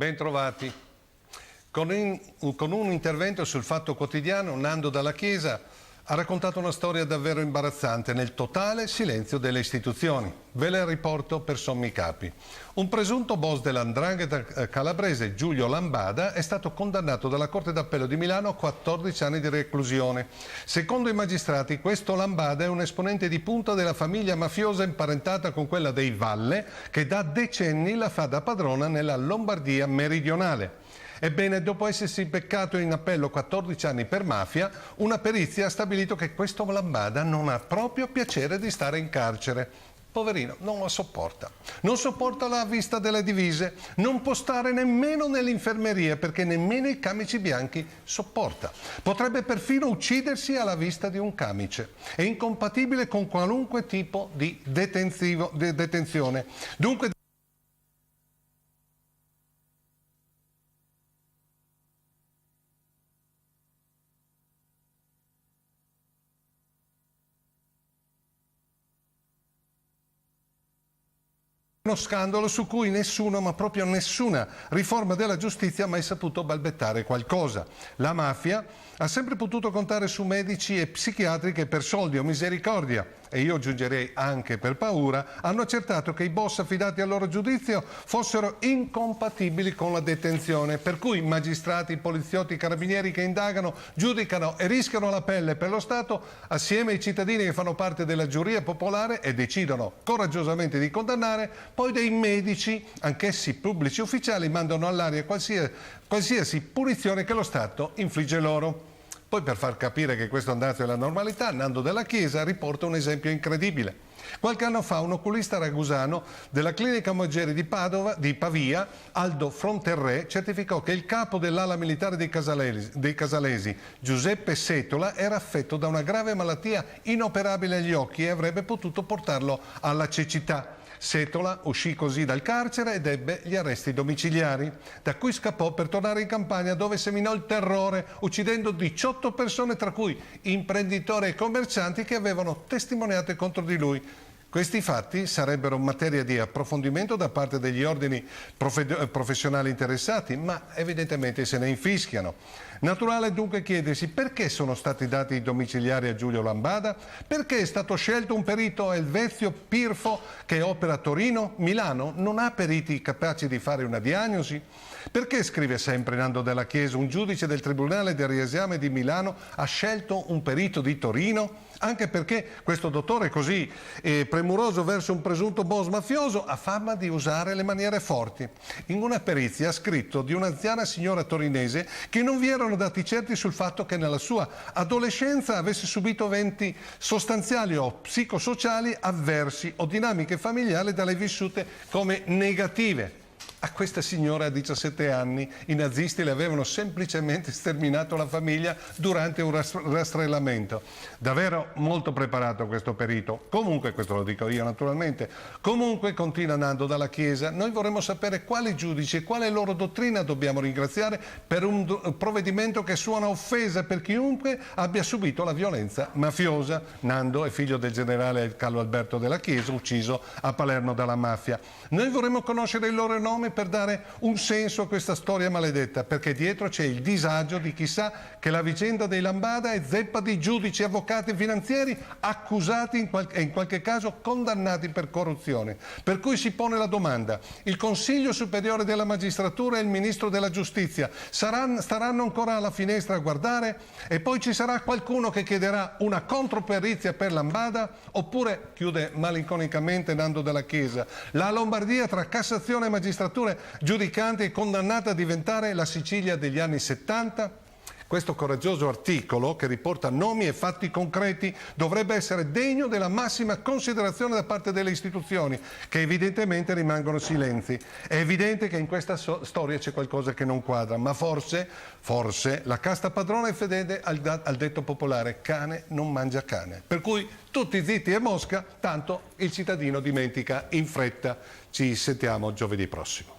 Bentrovati. Con un intervento sul Fatto Quotidiano, Nando Dalla Chiesa ha raccontato una storia davvero imbarazzante nel totale silenzio delle istituzioni. Ve la riporto per sommi capi. Un presunto boss dell''ndrangheta calabrese, Giulio Lambada, è stato condannato dalla Corte d'Appello di Milano a 14 anni di reclusione. Secondo i magistrati, questo Lambada è un esponente di punta della famiglia mafiosa imparentata con quella dei Valle, che da decenni la fa da padrona nella Lombardia meridionale. Ebbene, dopo essersi beccato in appello 14 anni per mafia, una perizia ha stabilito che questo Lambada non ha proprio piacere di stare in carcere. Poverino, non la sopporta. Non sopporta la vista delle divise, non può stare nemmeno nell'infermeria perché nemmeno i camici bianchi sopporta. Potrebbe perfino uccidersi alla vista di un camice. È incompatibile con qualunque tipo di detenzione. Dunque, uno scandalo su cui nessuno, ma proprio nessuna riforma della giustizia ha mai saputo balbettare qualcosa. La mafia ha sempre potuto contare su medici e psichiatri che per soldi o misericordia, e io aggiungerei anche per paura, hanno accertato che i boss affidati al loro giudizio fossero incompatibili con la detenzione, per cui magistrati, poliziotti, carabinieri che indagano, giudicano e rischiano la pelle per lo Stato, assieme ai cittadini che fanno parte della giuria popolare e decidono coraggiosamente di condannare, poi dei medici, anch'essi pubblici ufficiali, mandano all'aria qualsiasi punizione che lo Stato infligge loro. Poi, per far capire che questo andazzo è la normalità, Nando Dalla Chiesa riporta un esempio incredibile. Qualche anno fa un oculista ragusano della clinica Moggeri di Pavia, Aldo Fronterré, certificò che il capo dell'ala militare dei Casalesi, Giuseppe Setola, era affetto da una grave malattia inoperabile agli occhi e avrebbe potuto portarlo alla cecità. Setola uscì così dal carcere ed ebbe gli arresti domiciliari, da cui scappò per tornare in Campania, dove seminò il terrore, uccidendo 18 persone, tra cui imprenditori e commercianti che avevano testimoniato contro di lui. Questi fatti sarebbero materia di approfondimento da parte degli ordini professionali interessati, ma evidentemente se ne infischiano. Naturale dunque chiedersi perché sono stati dati i domiciliari a Giulio Lambada, perché è stato scelto un perito Elvezio Pirfo che opera a Torino. Milano non ha periti capaci di fare una diagnosi? Perché, scrive sempre Nando Dalla Chiesa, un giudice del Tribunale del Riesame di Milano ha scelto un perito di Torino? Anche perché questo dottore così premuroso verso un presunto boss mafioso ha fama di usare le maniere forti. In una perizia ha scritto di un'anziana signora torinese che non vi erano dati certi sul fatto che nella sua adolescenza avesse subito eventi sostanziali o psicosociali avversi o dinamiche familiari da lei vissute come negative. A questa signora a 17 anni i nazisti le avevano semplicemente sterminato la famiglia durante un rastrellamento. Davvero molto preparato questo perito. Comunque, questo lo dico io naturalmente, comunque, continua Nando Dalla Chiesa, noi vorremmo sapere quali giudici e quale loro dottrina dobbiamo ringraziare per un provvedimento che suona offesa per chiunque abbia subito la violenza mafiosa. Nando è figlio del generale Carlo Alberto Dalla Chiesa, ucciso a Palermo dalla mafia. Noi vorremmo conoscere il loro nome per dare un senso a questa storia maledetta, perché dietro c'è il disagio di chi sa che la vicenda dei Lambada è zeppa di giudici, avvocati e finanzieri accusati e in qualche caso condannati per corruzione. Per cui si pone la domanda: il Consiglio Superiore della Magistratura e il Ministro della Giustizia staranno ancora alla finestra a guardare? E poi ci sarà qualcuno che chiederà una controperizia per Lambada? Oppure, chiude malinconicamente Nando Dalla Chiesa, la Lombardia tra Cassazione e Magistratura giudicante e condannata a diventare la Sicilia degli anni 70? Questo coraggioso articolo, che riporta nomi e fatti concreti, dovrebbe essere degno della massima considerazione da parte delle istituzioni, che evidentemente rimangono silenzi. È evidente che in questa storia c'è qualcosa che non quadra, ma forse la casta padrona è fedele al detto popolare: cane non mangia cane. Per cui tutti zitti e mosca, tanto il cittadino dimentica in fretta. Ci sentiamo giovedì prossimo.